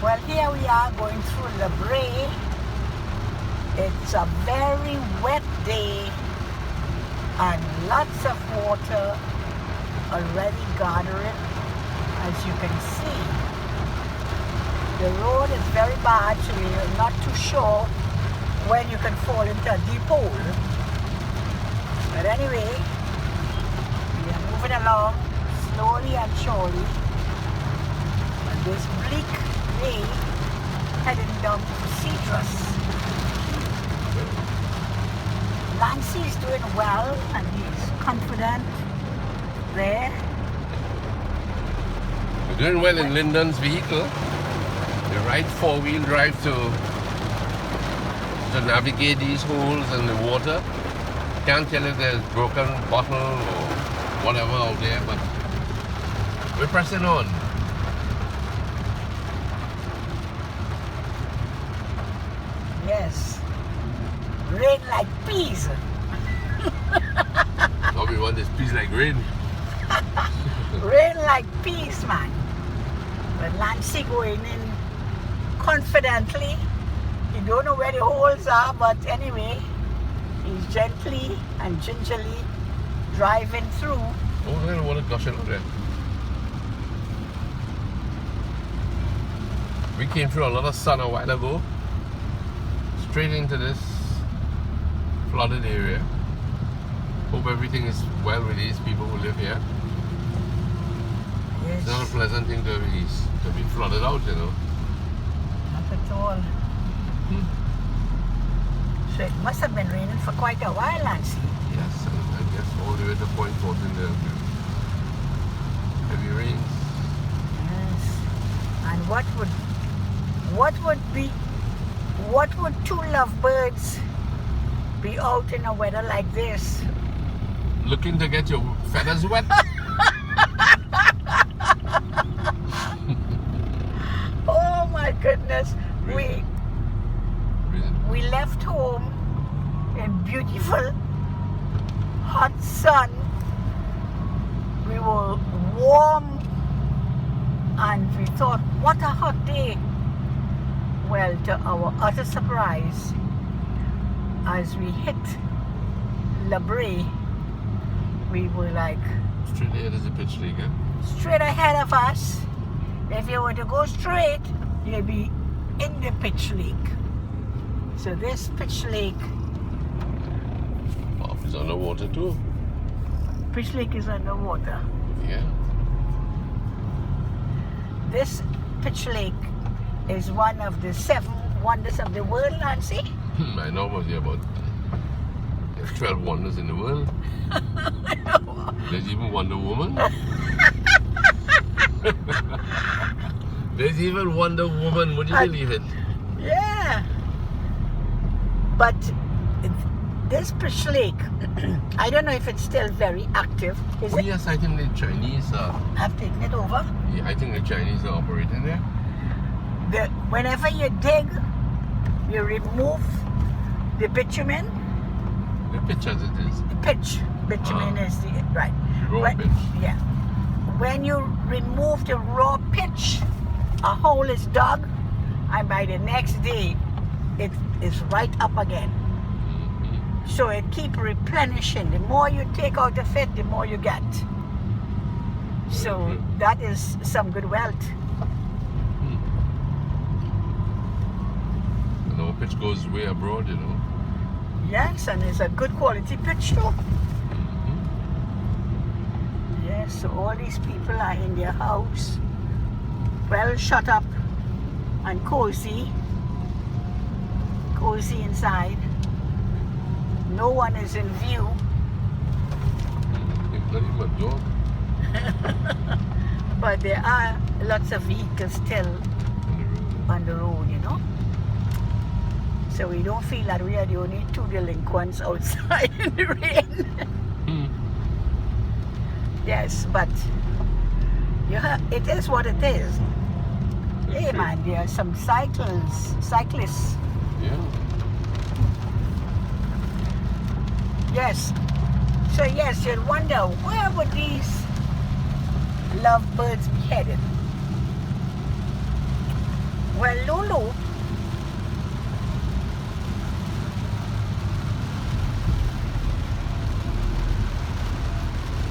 Well, here we are going through La Brea. It's a very wet day and lots of water already gathering, as you can see. The road is very bad, so we're not too sure when you can fall into a deep hole. But anyway, we are moving along slowly and surely. And this bleak day heading down to Citrus. Nancy is doing well and he's confident there. You're doing well in Lyndon's vehicle. The right four-wheel drive to navigate these holes in the water. Can't tell if there's broken bottle or whatever out there, but we're pressing on. Yes. Rain like peas. Now we want this peas like rain. Rain like peas, man. But Nancy going in confidently. He don't know where the holes are, but anyway, he's gently and gingerly driving through. Oh, look at the water gushing out there. We came through a lot of sun a while ago. Straight into this flooded area. Hope everything is well with these people who live here. Yes. It's not a pleasant thing to be flooded out, you know. Not at all. So it must have been raining for quite a while, Nancy. Yes, and I guess all the way to Point Fortin there. Heavy rains. Yes. And what would two lovebirds be out in a weather like this? Looking to get your feathers wet? Oh my goodness. Reason. We left home in beautiful hot sun. We were warm and we thought, what a hot day. Well, to our utter surprise, as we hit La Brea, we were like Straight ahead is a pitch league, eh? straight ahead of us. If you were to go straight, you'd be in the pitch lake. So this pitch lake, Oh, it's underwater too. pitch lake is underwater. Yeah. This pitch lake is one of the 7 wonders of the world, Nancy. I know about there's 12 wonders in the world. There's even Wonder Woman. There's even Wonder Woman, would you believe it? Yeah. But this pitch lake, I don't know if it's still very active. Is Oh it? yes, I think the Chinese Have taken it over. yeah, I think the Chinese are operating there. Whenever you dig, you remove the bitumen. The pitch as it is. The pitch. Bitumen is the right. Raw pitch. Yeah. When you remove the raw pitch, a hole is dug, and by the next day, it is right up again. Mm-hmm. So it keeps replenishing. The more you take out of it, the more you get. So that is some good wealth. And our pitch goes way abroad, you know. Yes, and it's a good quality pitch too. Mm-hmm. Yes, so all these people are in their house, well shut up and cozy inside. No one is in view. It's not even a dog. But there are lots of vehicles still on the road, you know. So we don't feel that we are the only two delinquents outside in the rain. Yes, but it is what it is. Hey man, there are some cyclists. Yeah. Yes. So yes, you'd wonder, where would these lovebirds be headed? Well, Lulu,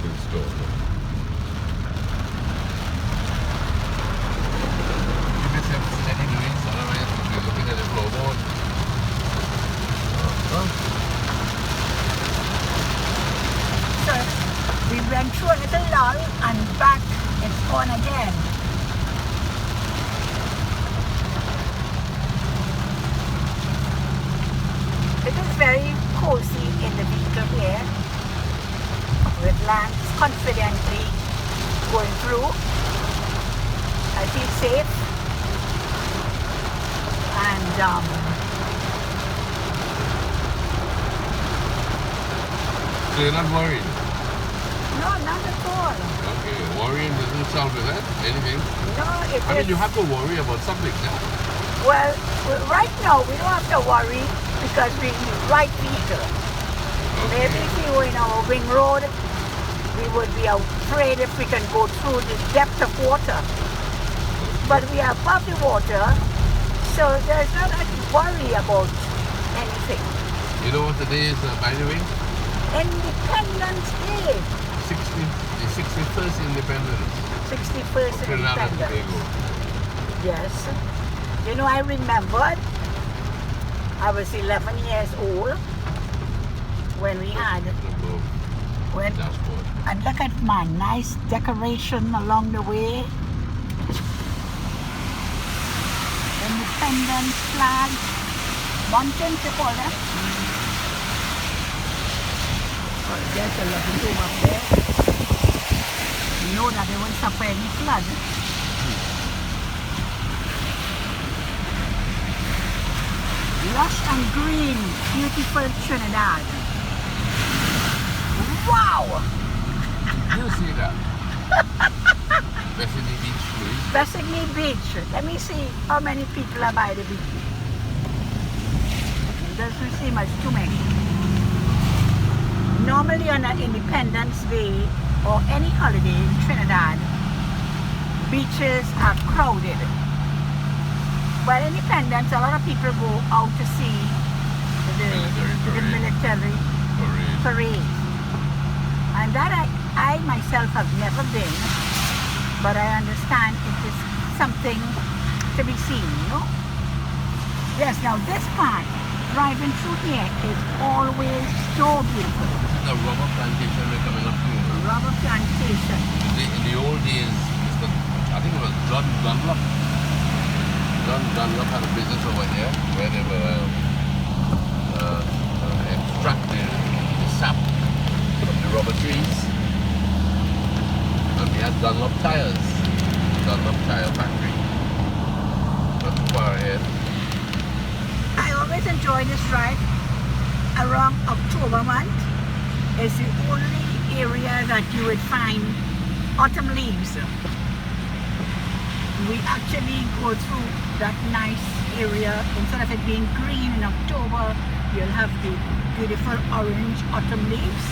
in store. You miss him steady doing so, otherwise you'll be looking at the floorboard. so we went through a little lull and back it's on again. It is very cozy in the vehicle here, with Lance confidently going through. I feel safe, and So you're not worried? no, not at all. Okay, worrying doesn't sound with that. Anything? No, it I mean, is. you have to worry about something now. Well, right now we don't have to worry because we're in the right vehicle. Maybe if we were in our wing road, we would be afraid if we can go through the depth of water. But we are above the water, so there's not a worry about anything. You know what today is, by the way? Independence Day. The 61st Independence 61st of Trinidad and Independence. Tobago. Yes. You know, I remembered I was 11 years old when we had, when, Dashboard. and look at my nice decoration along the way. Independence flag, mountain to call it. Oh, there's a lovely home up there. You know that they won't suffer any flood. Lush and green, beautiful Trinidad. Wow! You see that? Bethany Beach, please. Bethany Beach. Let me see how many people are by the beach. It doesn't seem as too many. Normally on an Independence Day or any holiday in Trinidad, beaches are crowded. But Independence, a lot of people go out to see the military parade. And that I myself have never been, but I understand it is something to be seen, you know? Yes, now this part, driving through here is always so beautiful. The rubber plantation we're coming up to. Rubber plantation. In the old days, I think it was John Dunlop. John Dunlop had a business over here where they were extracting the sap from the rubber trees. And we had Dunlop tires. Dunlop tire factory. Not too far ahead. I always enjoy this ride around October month. It's the only area that you would find autumn leaves. We actually go through that nice area. Instead of it being green in October, you'll have the beautiful orange autumn leaves,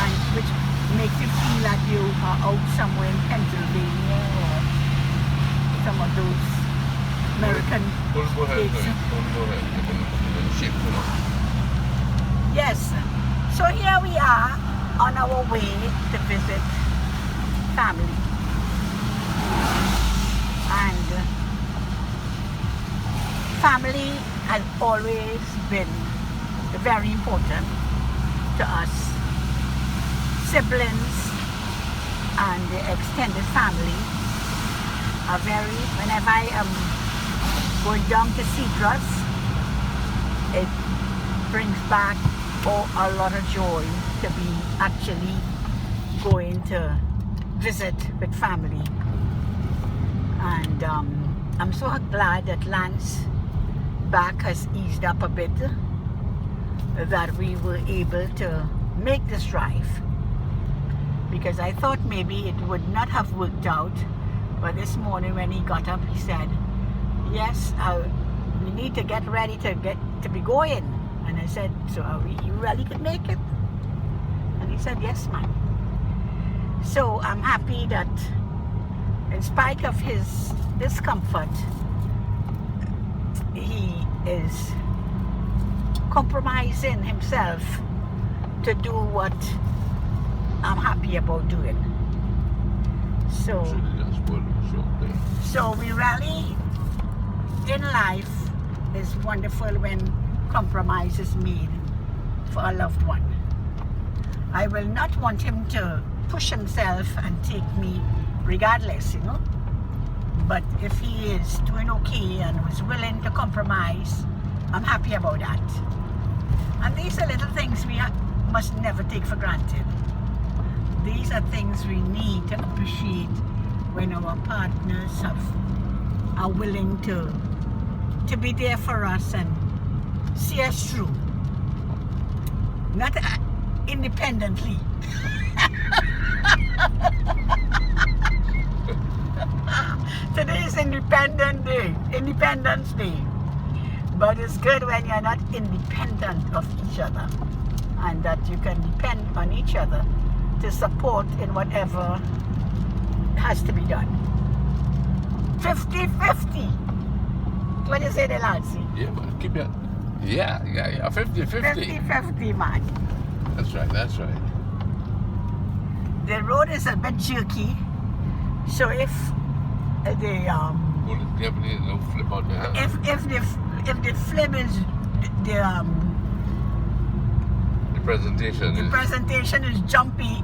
and which makes you feel like you are out somewhere in Pennsylvania or some of those American states. Yes. So here we are on our way to visit family. And family has always been very important to us. Siblings and the extended family are very, whenever I am going down to Seacrest, it brings back a lot of joy to be actually going to visit with family. And I'm so glad that Lance back has eased up a bit, that we were able to make this drive, because I thought maybe it would not have worked out. But this morning when he got up, he said, yes, we need to get ready to be going. And I said, so you really could make it? And he said, yes, ma'am. So I'm happy that in spite of his discomfort, he is compromising himself to do what I'm happy about doing. So we really, in life, is wonderful when compromise is made for a loved one. I will not want him to push himself and take me regardless, you know. But if he is doing okay and was willing to compromise, I'm happy about that. And these are little things we must never take for granted. These are things we need to appreciate when our partners are willing to be there for us and see us through. Not independently. Today is Independence Day. But it's good when you're not independent of each other and that you can depend on each other to support in whatever has to be done. 50-50. What do you say there, Lancy? Yeah, man, keep it. Yeah, 50-50. 50-50, man. That's right. The road is a bit jerky, so if the Well, definitely don't flip out your hand. if the flip is the presentation is jumpy,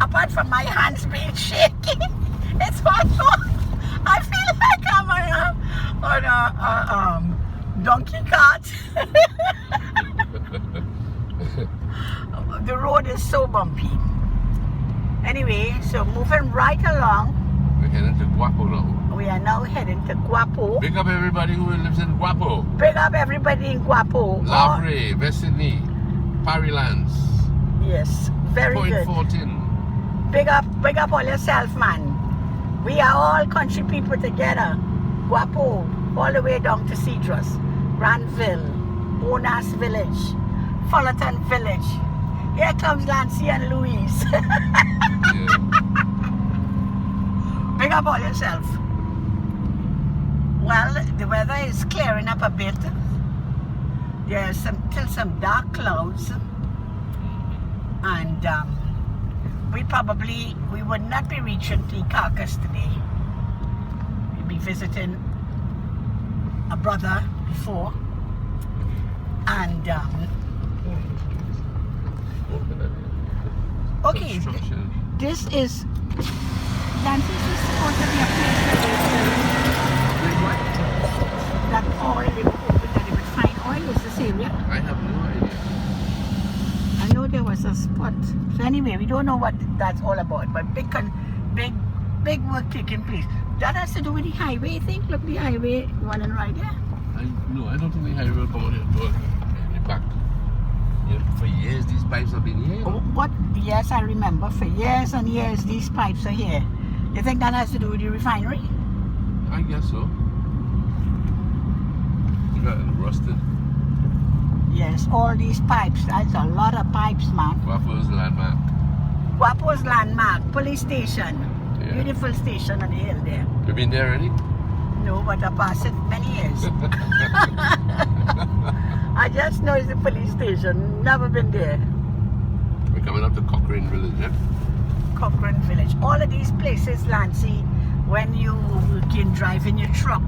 apart from my hands being shaky, it's also I feel like I'm on a donkey cart. The road is so bumpy. Anyway, so moving right along. We're heading to Guapo now. We are now heading to Guapo. Big up everybody who lives in Guapo. Big up everybody in Guapo. Labre, Vestini, Parilands. Yes, very good. Point 14. Big up all yourself, man. We are all country people together. Guapo, all the way down to Cedros, Ranville, Onas Village, Fullerton Village. Here comes Lancy and Louise. Yeah. Big up all yourself. Well, the weather is clearing up a bit. There's still some dark clouds. And we would not be reaching Icacos today. We'll be visiting a brother before. And okay, this is Nancy, is supposed to be a place that oil, they would open that they would find oil. Is this area? I have no idea. I know there was a spot. So anyway, we don't know what that's all about, but big work taking place. That has to do with the highway, I think. Look, the highway running right there. No, I don't think the highway will come on here at all. In fact, for years these pipes have been here. Oh, what? Yes, I remember. For years and years, these pipes are here. You think that has to do with the refinery? I guess so. Got it rusted. Yes, all these pipes. That's a lot of pipes, man. Guapo's landmark. Guapo's landmark, police station. Yeah. Beautiful station on the hill there. You been there already? No, but I passed it many years. I just know it's a police station. Never been there. We're coming up to Cochrane Village, yeah? Cochrane Village. All of these places, Lancy, when you can drive in your truck,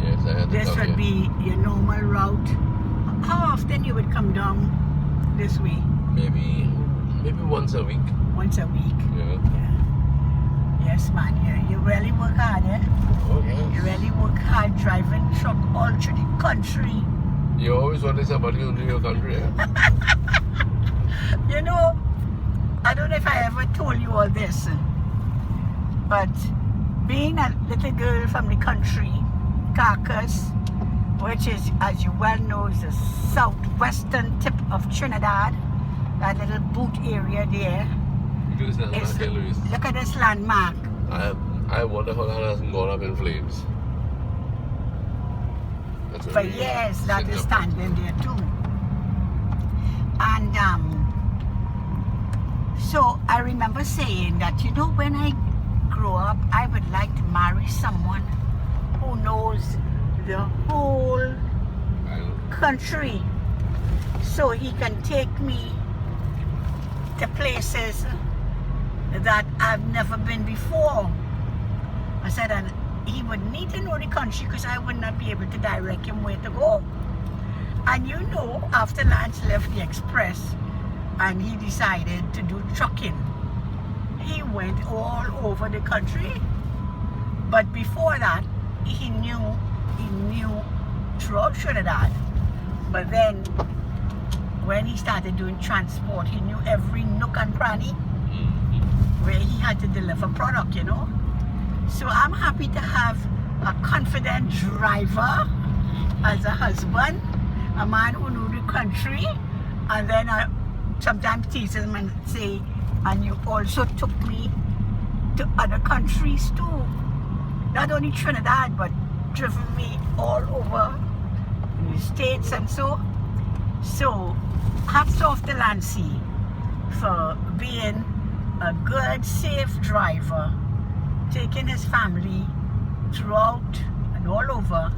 Yes, I had to this come would here. be your normal route. How often you would come down this way? Maybe once a week. Once a week. Yeah. Yeah. Yes, man. You really work hard, eh? Oh, yes. You really work hard driving truck all through the country. You always wanted somebody who knew your country, eh? You know, I don't know if I ever told you all this, but being a little girl from the country, Icacos, which is, as you well know, is the southwestern tip of Trinidad, that little boot area there. Look at this landmark here, Louise. Look at this landmark. I wonder how that hasn't gone up in flames. That's For years that is standing there too. And so I remember saying that, you know, when I grow up, I would like to marry someone who knows the whole country so he can take me to places that I've never been before. I said, and he would need to know the country because I would not be able to direct him where to go. And you know, after Lance left the Express and he decided to do trucking, he went all over the country. But before that, he knew throughout Trinidad. But then when he started doing transport, he knew every nook and cranny where he had to deliver product, you know. So I'm happy to have a confident driver as a husband, a man who knew the country, and then I sometimes tease him and say, and you also took me to other countries too. Not only Trinidad, but driven me all over the States and so. So hats off to Lancy for being a good, safe driver, taking his family throughout and all over,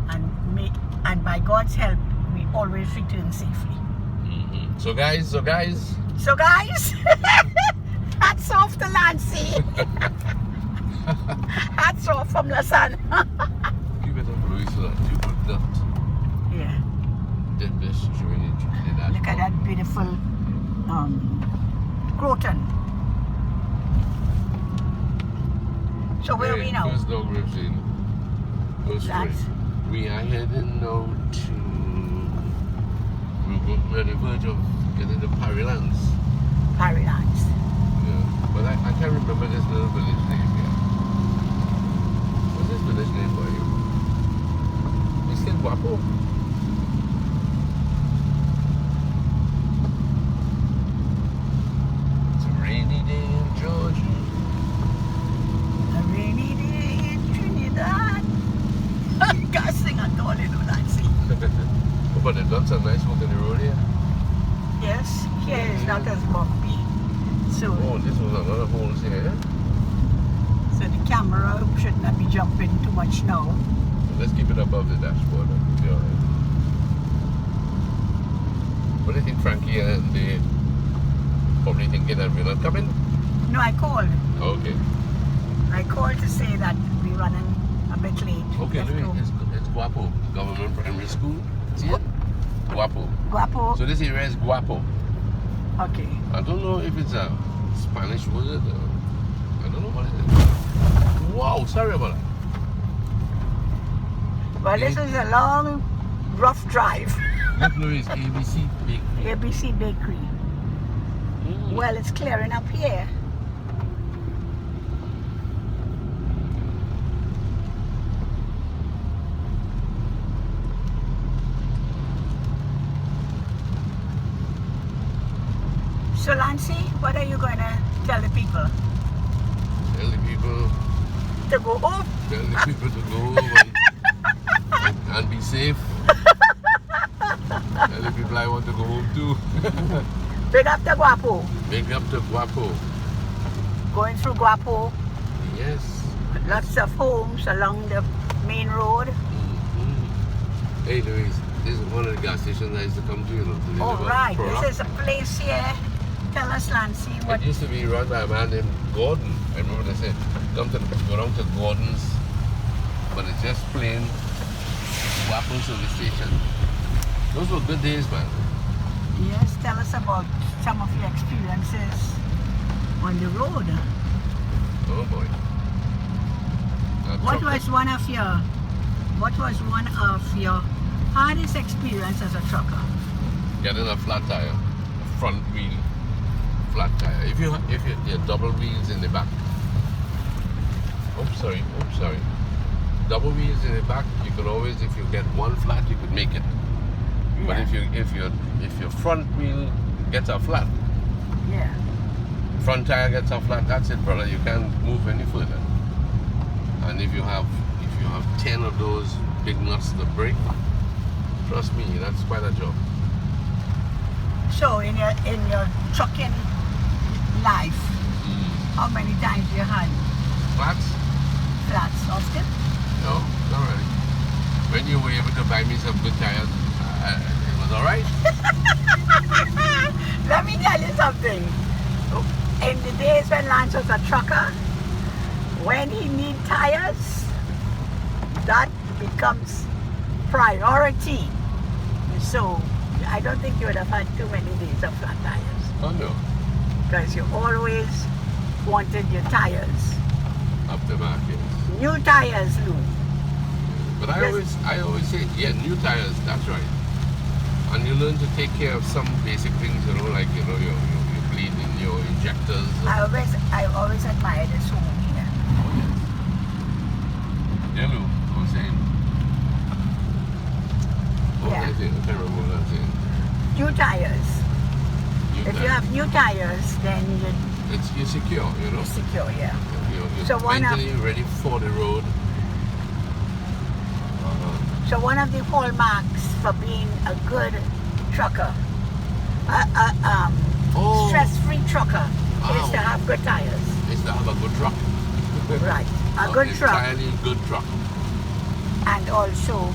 and by God's help, we always return safely. So guys, hats off to Lancy. Hats off from Lausanne. Give it a blue so that you would not Yeah. did this during that. Look at that beautiful croton. So where are we now? First dog rips in. Go straight. That's- We are heading now to. We're on the verge of getting to Parilands. Paradise. Yeah. But I can't remember this little village name here. What's this village name for you? It's still Guapo. It's a rainy day in Georgia. A rainy day in Trinidad. Can't sing at all, you know, Nancy. But they've done some nice work on the road here. Yes, here is not as bumpy. So, Oh, this was another hole here. so the camera should not be jumping too much now. So let's keep it above the dashboard. That'll be alright. What do you think, Frankie? They probably thinking that we're not coming? No, I called. Okay. I called to say that we're running a bit late. Okay, Let's Louis, go. it's Guapo, Government Primary School. See it? Guapo. Guapo. So this area is Guapo. Okay. I don't know if it's a Spanish word or I don't know what it is. Wow, sorry about that. Well, this is a long, rough drive. Look, Louis, ABC Bakery. ABC Bakery. Mm. Well, it's clearing up here. So, Lancy, what are you going to tell the people? Tell the people, To go home? tell the people to go and be safe. Tell the people I want to go home too. Big up to Guapo. Big up to Guapo. Going through Guapo. Yes. Lots of homes along the main road. Mm-hmm. Hey Louise, this is one of the gas stations I used to come to, you know, to deliver All right, product. this is a place here. Tell us, Lancy, what... It used to be run by a man named Gordon. I remember they said, go down to Gordon's, but it's just plain Guapo service station. Those were good days, man. Yes, tell us about some of your experiences on the road. Oh boy. What was one of your hardest experience as a trucker? Getting a flat tire, front wheel, flat tire. If you double wheels in the back. Oops, sorry. Double wheels in the back, you could always, if you get one flat, you could make it. But Yeah. if your front wheel gets a flat, Yeah. front tire gets a flat, that's it, brother. You can't move any further. And if you have 10 of those big nuts to break, trust me, that's quite a job. So in your trucking life, how many times you had Flats? flats? Often? No, not really. When you were able to buy me some good tires, It was all right. Let me tell you something. In the days when Lance was a trucker, when he need tires, that becomes priority. So I don't think you would have had too many days of flat tires. Oh no. Because you always wanted your tires. Up the market. New tires, Lou. But I always say, yeah, new tires, that's right. And you learn to take care of some basic things, you know, like, you know, your bleeding, your injectors. I always admired the Zoom here. Oh, yes. Yeah, Lou, I was saying. What was I saying? I can't remember what I was saying. New tires. New If you tires. have new tires, then You're secure, you know. you're secure, yeah. You're So one of- mentally ready for the road. So one of the hallmarks for being a good trucker, Oh. stress-free trucker, is Wow. to have good tires. Is to have a good truck. Right. A good truck. Entirely good truck. And also,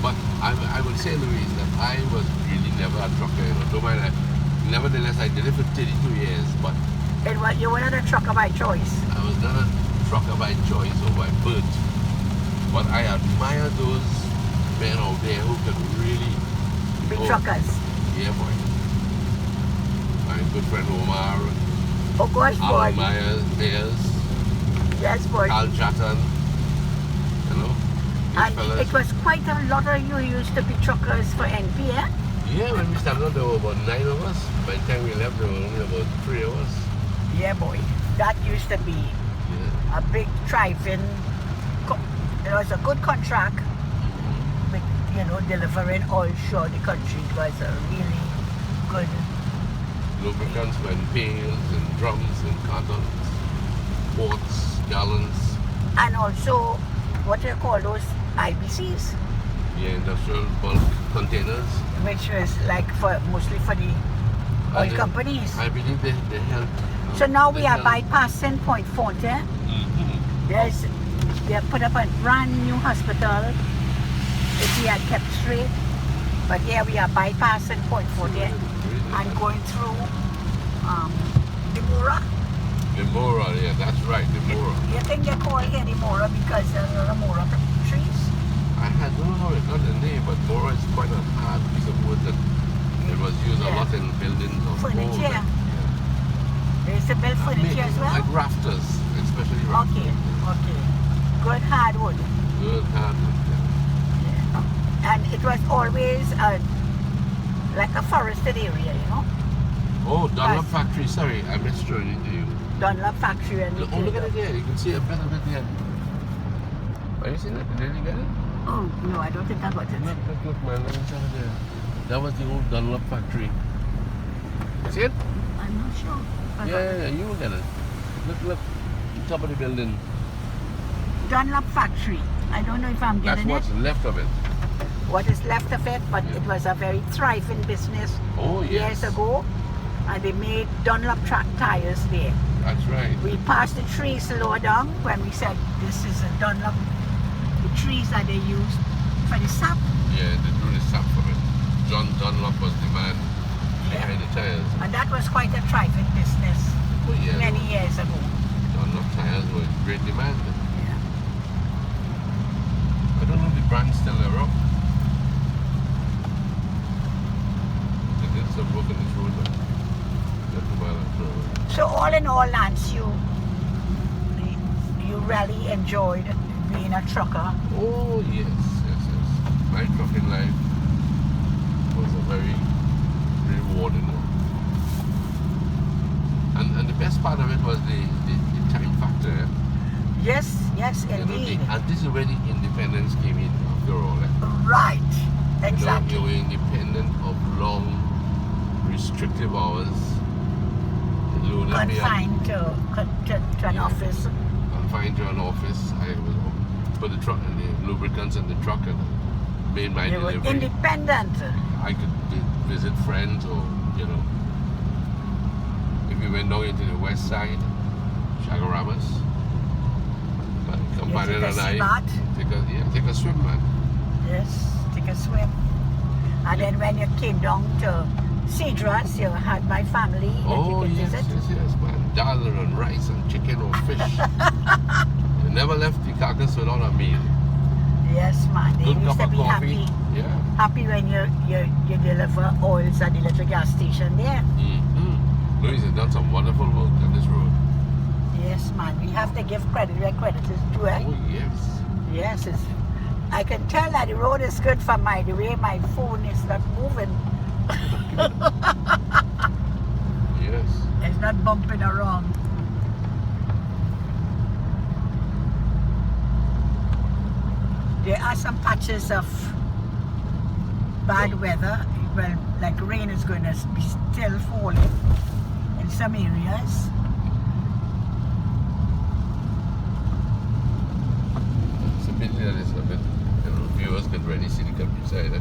But I would say, Louise, that I was really never a trucker, you know. Don't mind that. Nevertheless, I did it for 32 years, but you were not a trucker by choice. I was not a trucker by choice or by birth. But I admire those men out there who can really Be Oh. truckers. Yeah, boy. My good friend Omar, Oh gosh, boy. Alan Myers, Yes, boy. Carl Chatton, you know. These And fellas. it was quite a lot of you used to be truckers for NP, eh? Yeah, when we started out, there were about 9 of us. By the time we left, there were only about 3 of us. Yeah, boy. That used to be Yeah. a big thriving. It was a good contract. With, you know, delivering all through the country. It was a really good. Lubricants were in pails and drums and cartons, quarts, gallons. And also, what do you call those IBCs? Yeah, industrial bulk containers. Which was like mostly for the oil And companies. I believe they help. So now we they are help. bypassing Point Fontaine. They have put up a brand new hospital if we had kept straight. But here we are bypassing Point Fontaine and going through Demora. Demora, yeah, that's right, Demora. You think they call here Demora because there are Demora trees? I don't know how it got the name, but Mora is quite a hard piece of wood that it was used a Yeah. lot in buildings of Furniture. old. They used to build furniture as well? Like rafters, especially rafters. Okay. Good hardwood. Good hardwood. Yeah. And it was always like a forested area, you know? Oh, Dunlop Yes. factory, sorry, I missed showing it to you. Dunlop factory and Oh, look at it there, you can see a bit of it there. Are you seeing it? Did you get it? Oh, no, I don't think I got it. Look, man, look over there. That was the old Dunlop factory. See it? I'm not sure. Yeah, you will get it. Look, top of the building. Dunlop factory. I don't know if I'm That's getting what's it. left of it. What is left of it, but Yeah. it was a very thriving business Oh, yes. years ago. And they made Dunlop tires there. That's right. We passed the trees lower down when we said this is a Dunlop. The trees that they used for the sap. Yeah, they drew the sap from it. John Dunlop was the man behind the tires. And that was quite a thriving business Oh, yeah. many years ago. Dunlop tires were in great demand. Yeah. I don't know if the brand's still around. They did some work on this road, but just a while after. So all in all, Lance, you really enjoyed being a trucker. Oh, yes. My trucking life was a very rewarding one. And the best part of it was the time factor. Yes, You know, indeed. and this is where the independence came in after all. Right, You know, exactly. you were independent of long, restrictive hours. Confined to an Yeah. office. Confined to an office. I was put the truck and the lubricants in the truck and made my You were delivery. independent. I could visit friends or, you know, if we went down into the west side, Chagaramas, my companion take a and sea I bath. take a swim, man. Yes, take a swim. And then when you came down to Cedras, you had my family that Oh, you could yes, visit. yes, man. Dal and rice and chicken or fish. You never left Icacos without a meal. Yes, man. They Good used cup to of be coffee. happy. Yeah. Happy when you deliver oils at the little gas station there. Louise has done some wonderful work on this road. Yes, man. We have to give credit where credit is due. Eh? Oh, yes. Yes, I can tell that the road is good for the way my phone is not moving. Yes. It's not bumping around. There are some patches of bad weather. Well, like rain is going to be still falling in some areas. It's a pity that it's a bit, viewers can really see the countryside. Eh?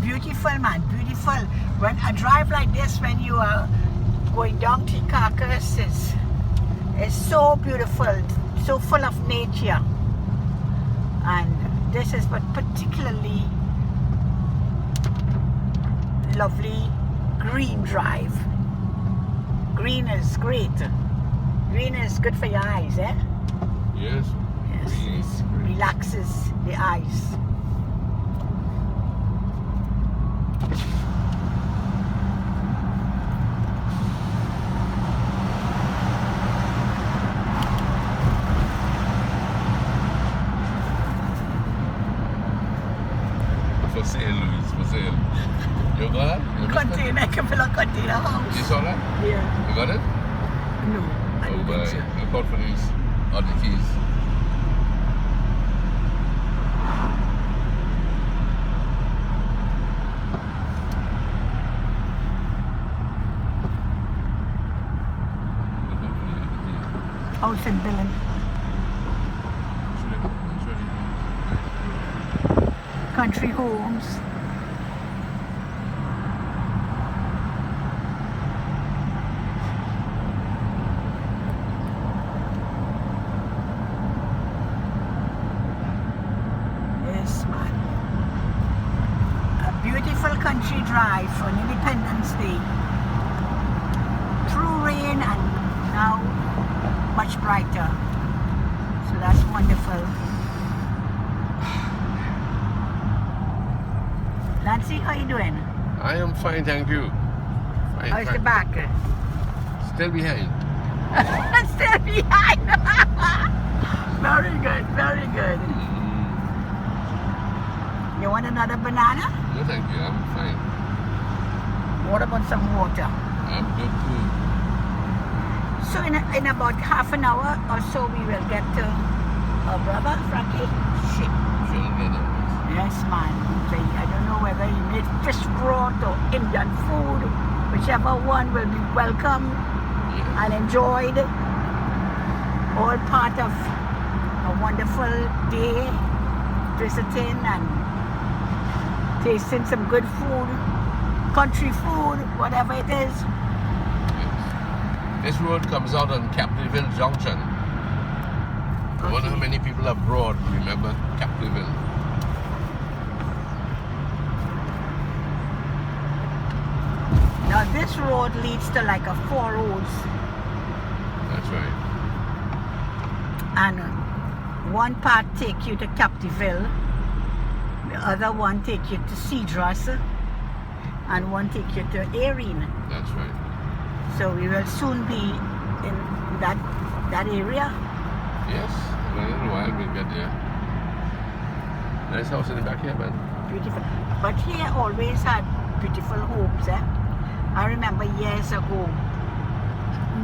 Beautiful, man, beautiful. When I drive like this, when you are going down to Icacos, it's so beautiful, so full of nature. And this is particularly lovely green drive. Green is great. Green is good for your eyes, eh? Yes. Yes, it relaxes the eyes. For sale, Louise, for sale. You got it? You missed it? Container, Capilla container house. You saw that? Yeah. You got it? No, I Oh, don't boy. think so. Look out for these oddities. House in Billen. Country homes. Yes, man. A beautiful country drive on Independence Day. Through rain and now much brighter. So that's wonderful. Nancy, how you doing? I am fine, thank you. Fine, How's the fine. back? Still behind. Still behind. Very good, very good. You want another banana? No, thank you. I'm fine. What about some water? I'm good too. So in about half an hour or so we will get to our brother, Frankie. Sure get it. Yes, man. I don't know whether he made fish broth or Indian food. Whichever one will be welcome Yeah. and enjoyed. All part of a wonderful day visiting and tasting some good food, country food, whatever it is. Yes. This road comes out on Capitolville Junction. I wonder how many people abroad remember Capitolville. Now this road leads to like a 4 roads, That's right. and one part take you to Capitolville, the other one take you to Cedras, and one take you to Erin. That's right. So we will soon be in that area. Yes. In a little while we'll get there. Nice house in the back here, man. Beautiful. But here always had beautiful homes, eh? I remember years ago,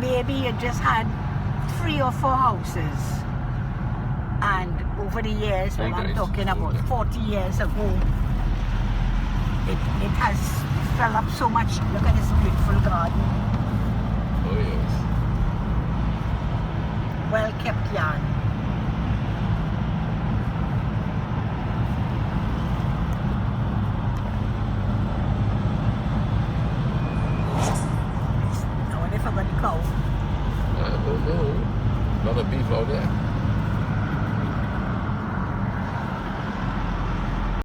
maybe you just had 3 or 4 houses. And over the years, well, I'm Nice. talking about 40 years ago, it has fell up so much. Look at this beautiful garden. Oh yes. Well kept yard.